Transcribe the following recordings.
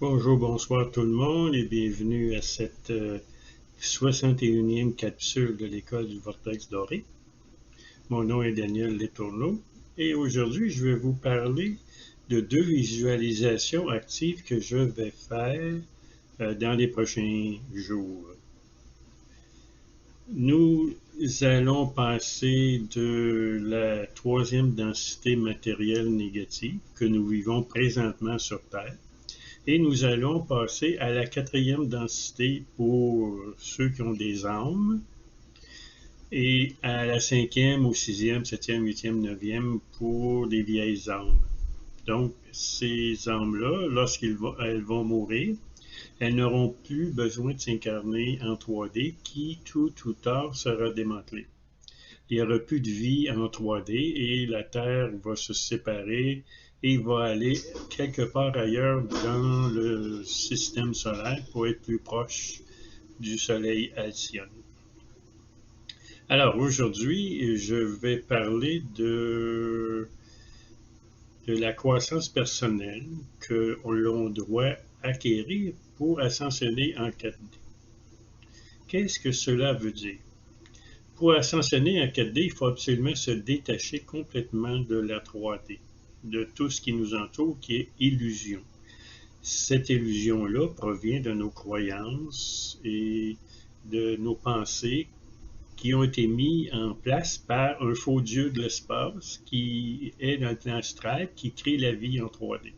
Bonjour, bonsoir tout le monde et bienvenue à cette 61e capsule de l'école du Vortex Doré. Mon nom est Daniel Letourneau et aujourd'hui je vais vous parler de deux visualisations actives que je vais faire dans les prochains jours. Nous allons passer de la troisième densité matérielle négative que nous vivons présentement sur Terre. Et nous allons passer à la quatrième densité pour ceux qui ont des âmes et à la cinquième, au sixième, septième, huitième, neuvième pour les vieilles âmes. Donc, ces âmes-là, lorsqu'elles vont mourir, elles n'auront plus besoin de s'incarner en 3D qui, tout ou tard, sera démantelé. Il n'y aura plus de vie en 3D et la Terre va se séparer et va aller quelque part ailleurs dans le système solaire pour être plus proche du Soleil Alcyone. Alors aujourd'hui, je vais parler de la croissance personnelle que l'on doit acquérir pour ascensionner en 4D. Qu'est-ce que cela veut dire? Pour ascensionner en 4D, il faut absolument se détacher complètement de la 3D, de tout ce qui nous entoure, qui est illusion. Cette illusion-là provient de nos croyances et de nos pensées qui ont été mis en place par un faux dieu de l'espace qui est dans le plan astral, qui crée la vie en 3D.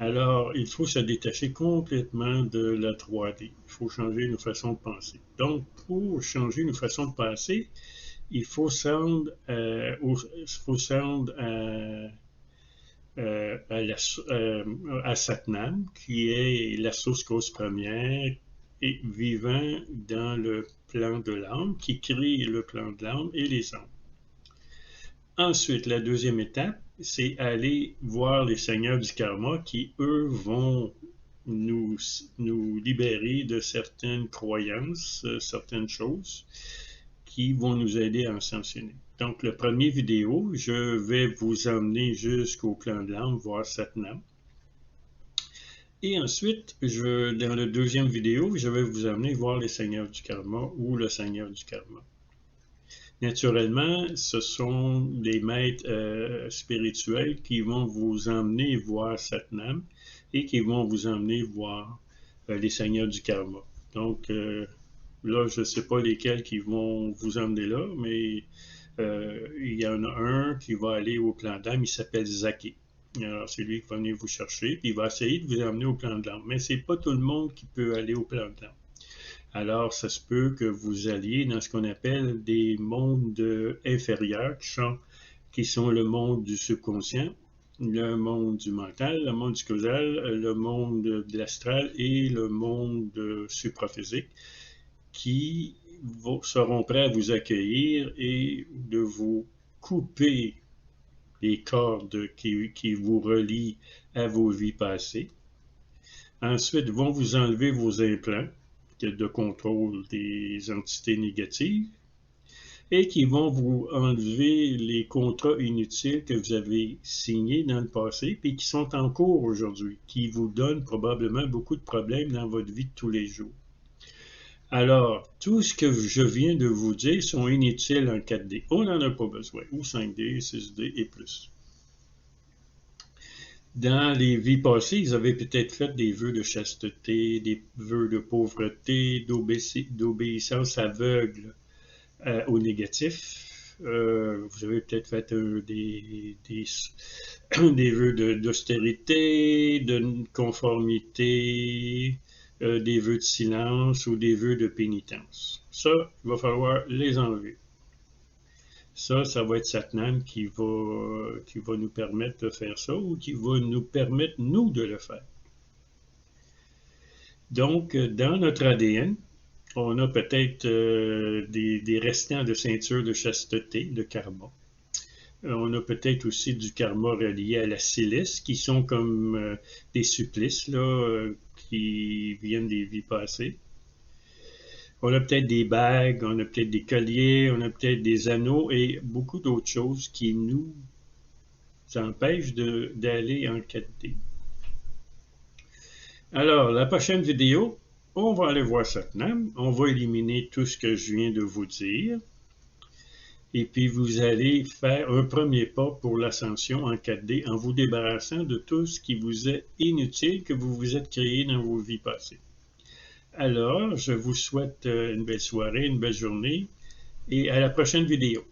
Alors, il faut se détacher complètement de la 3D. Il faut changer nos façons de penser. Donc, pour changer nos façons de penser, il faut s'rendre à Satnam, qui est la source cause première et vivant dans le plan de l'âme, qui crée le plan de l'âme et les âmes. Ensuite, la deuxième étape, c'est aller voir les seigneurs du karma qui, eux, vont nous libérer de certaines croyances, certaines choses qui vont nous aider à ascensionner. Donc, le premier vidéo, je vais vous emmener jusqu'au plan de l'âme, voir Satnam. Et ensuite, dans la deuxième vidéo, je vais vous amener voir les seigneurs du karma ou le seigneur du karma. Naturellement, ce sont des maîtres spirituels qui vont vous emmener voir Satnam et qui vont vous emmener voir les seigneurs du karma. Donc, là, je ne sais pas lesquels qui vont vous emmener là, mais il y en a un qui va aller au plan d'âme, il s'appelle Zaki. Alors, c'est lui qui va venir vous chercher, puis il va essayer de vous emmener au plan de l'âme. Mais c'est pas tout le monde qui peut aller au plan de l'âme. Alors, ça se peut que vous alliez dans ce qu'on appelle des mondes inférieurs, qui sont le monde du subconscient, le monde du mental, le monde du causal, le monde de l'astral et le monde supraphysique, qui seront prêts à vous accueillir et de vous couper les cordes qui vous relient à vos vies passées. Ensuite, vont vous enlever vos implants de contrôle des entités négatives et qui vont vous enlever les contrats inutiles que vous avez signés dans le passé et qui sont en cours aujourd'hui, qui vous donnent probablement beaucoup de problèmes dans votre vie de tous les jours. Alors, tout ce que je viens de vous dire sont inutiles en 4D. On n'en a pas besoin, ou 5D, 6D et plus. Dans les vies passées, ils avaient peut-être fait des vœux de chasteté, des vœux de pauvreté, d'obéissance aveugle au négatif. Vous avez peut-être fait des vœux d'austérité, de conformité, des vœux de silence ou des vœux de pénitence. Ça, il va falloir les enlever. Ça va être Satnam qui va nous permettre de faire ça ou qui va nous permettre, nous, de le faire. Donc, dans notre ADN, on a peut-être des restants de ceinture de chasteté, de karma. On a peut-être aussi du karma relié à la silice, qui sont comme des supplices là, qui viennent des vies passées. On a peut-être des bagues, on a peut-être des colliers, on a peut-être des anneaux et beaucoup d'autres choses qui nous empêchent d'aller en 4D. Alors, la prochaine vidéo, on va aller voir Satnam, on va éliminer tout ce que je viens de vous dire, et puis vous allez faire un premier pas pour l'ascension en 4D en vous débarrassant de tout ce qui vous est inutile que vous vous êtes créé dans vos vies passées. Alors, je vous souhaite une belle soirée, une belle journée, et à la prochaine vidéo.